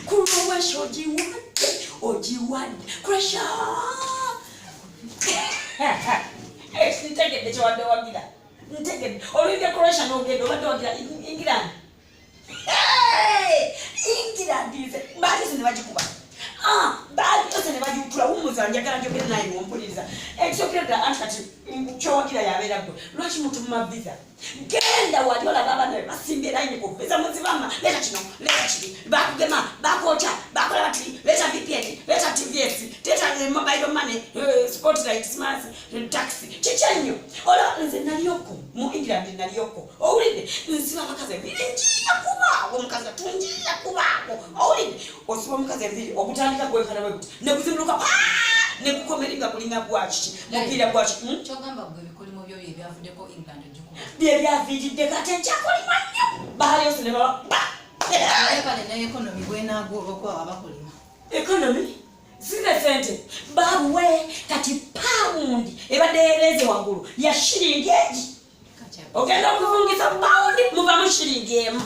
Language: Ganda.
Kuruwe ojiwadi pressure ntegedde kyewadde wagira ntegedde olwibya croatia n'ogenda obadde wagira England England baali yose ne bagikuba baali yose ne bagitula wumuza njagala njogere naye ngompuliriza ekisokerera anti kati kyowagira yabeera gwe lwaki mutuma visa genda wali olaba abaana basimbye layini ku visa muzibama leta kino leta kiri bakugema bakoca bakola bati leta VPN leta TVS leta mobile money spotlight smart taxi kichenyo ola nze naliyoko mu England naliyoko owulidde nsiba abakazi birinjiya kubaako omukazi tunjiya kubaako owulidde osiba omukazi ebiri okutandika gwekana bweguti nekuzimuluka nekukomeringa kulinga bwaki mupiira bwaki kyogamba gwe bikolimo byo byavuddeko England ojjukuba bye byaviiridde kate nkyakolima nnyo baali yose ne baba kale ne economy bwenaago olwokuba abakolima economy zine sente babuwe kati paundi ebadde ereze waggulu ya shiringi egi ogenda okuvungisa paundi muvamu shiringi emu